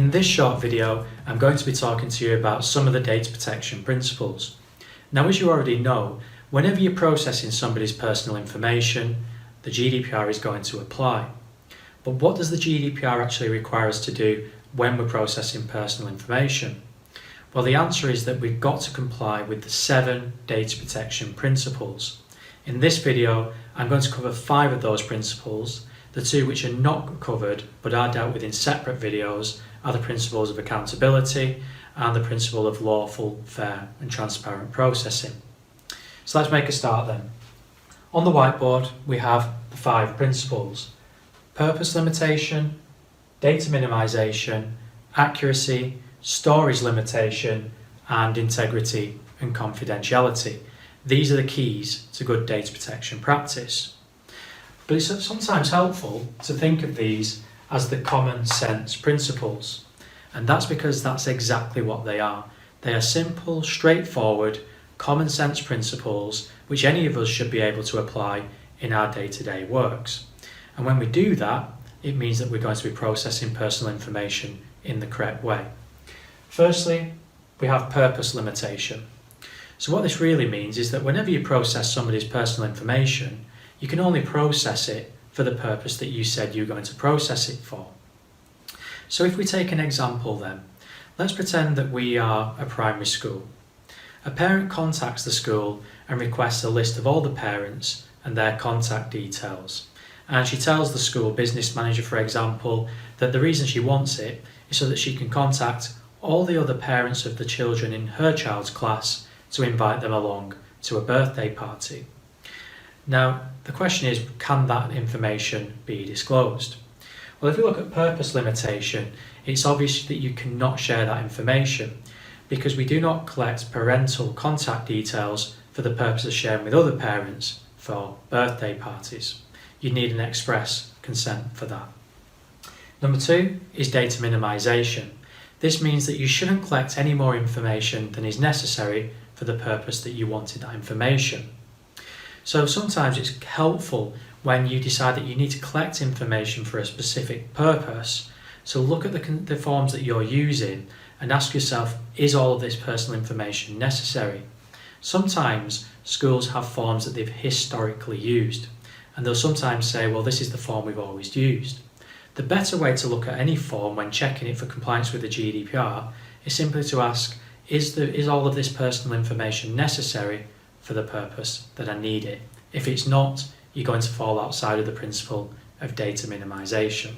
In this short video, I'm going to be talking to you about some of the data protection principles. Now, as you already know, whenever you're processing somebody's personal information, the GDPR is going to apply. But what does the GDPR actually require us to do when we're processing personal information? Well, the answer is that we've got to comply with the 7 data protection principles. In this video, I'm going to cover 5 of those principles. The 2 which are not covered but are dealt with in separate videos are the principles of accountability and the principle of lawful, fair and transparent processing. So let's make a start then. On the whiteboard we have the 5 principles: purpose limitation, data minimization, accuracy, storage limitation and integrity and confidentiality. These are the keys to good data protection practice. But it's sometimes helpful to think of these as the common sense principles. And that's because that's exactly what they are. They are simple, straightforward, common sense principles which any of us should be able to apply in our day-to-day works. And when we do that, it means that we're going to be processing personal information in the correct way. Firstly, we have purpose limitation. So what this really means is that whenever you process somebody's personal information, you can only process it for the purpose that you said you're going to process it for. So if we take an example then, let's pretend that we are a primary school. A parent contacts the school and requests a list of all the parents and their contact details. And she tells the school business manager, for example, that the reason she wants it is so that she can contact all the other parents of the children in her child's class to invite them along to a birthday party. Now, the question is, can that information be disclosed? Well, if we look at purpose limitation, it's obvious that you cannot share that information because we do not collect parental contact details for the purpose of sharing with other parents for birthday parties. You need an express consent for that. Number 2 is data minimization. This means that you shouldn't collect any more information than is necessary for the purpose that you wanted that information. So sometimes it's helpful when you decide that you need to collect information for a specific purpose. So look at the forms that you're using and ask yourself, is all of this personal information necessary? Sometimes schools have forms that they've historically used, and they'll sometimes say, well, this is the form we've always used. The better way to look at any form when checking it for compliance with the GDPR is simply to ask, is all of this personal information necessary for the purpose that I need it? If it's not, you're going to fall outside of the principle of data minimization.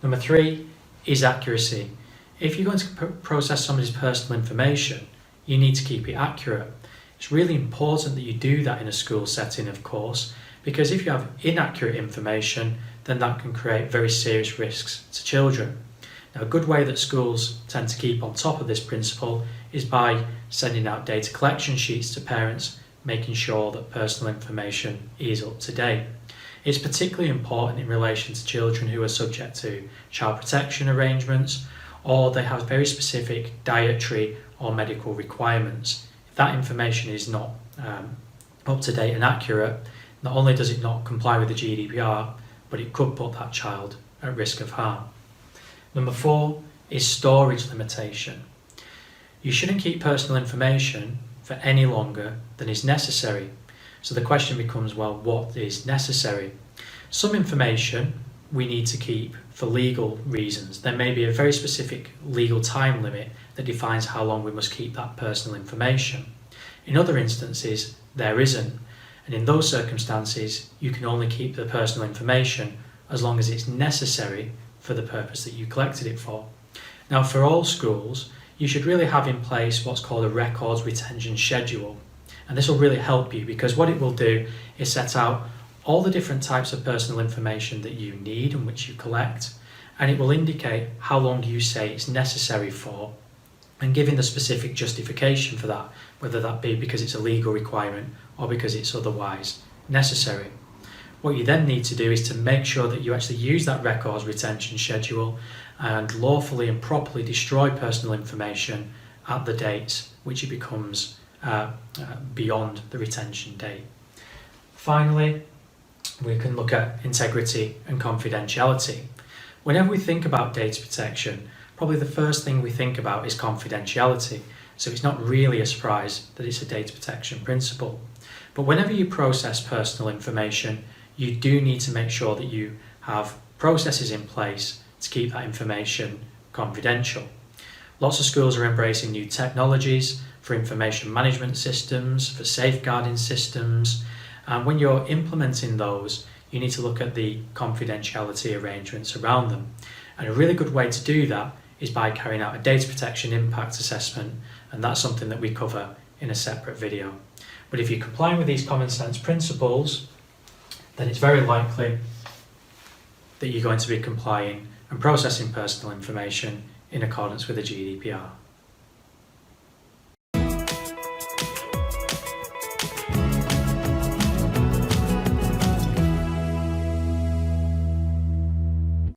Number 3 is accuracy. If you're going to process somebody's personal information, you need to keep it accurate. It's really important that you do that in a school setting, of course, because if you have inaccurate information, then that can create very serious risks to children. Now, a good way that schools tend to keep on top of this principle is by sending out data collection sheets to parents, making sure that personal information is up to date. It's particularly important in relation to children who are subject to child protection arrangements or they have very specific dietary or medical requirements. If that information is not up to date and accurate, not only does it not comply with the GDPR, but it could put that child at risk of harm. Number 4 is storage limitation. You shouldn't keep personal information for any longer than is necessary. So the question becomes, well, what is necessary? Some information we need to keep for legal reasons. There may be a very specific legal time limit that defines how long we must keep that personal information. In other instances, there isn't. And in those circumstances, you can only keep the personal information as long as it's necessary for the purpose that you collected it for. Now, for all schools, you should really have in place what's called a records retention schedule. And this will really help you because what it will do is set out all the different types of personal information that you need and which you collect, and it will indicate how long you say it's necessary for and giving the specific justification for that, whether that be because it's a legal requirement or because it's otherwise necessary. What you then need to do is to make sure that you actually use that records retention schedule and lawfully and properly destroy personal information at the date which it becomes beyond the retention date. Finally, we can look at integrity and confidentiality. Whenever we think about data protection, probably the first thing we think about is confidentiality. So it's not really a surprise that it's a data protection principle. But whenever you process personal information, you do need to make sure that you have processes in place to keep that information confidential. Lots of schools are embracing new technologies for information management systems, for safeguarding systems, and when you're implementing those, you need to look at the confidentiality arrangements around them. And a really good way to do that is by carrying out a data protection impact assessment, and that's something that we cover in a separate video. But if you're complying with these common sense principles, then it's very likely that you're going to be complying and processing personal information in accordance with the GDPR.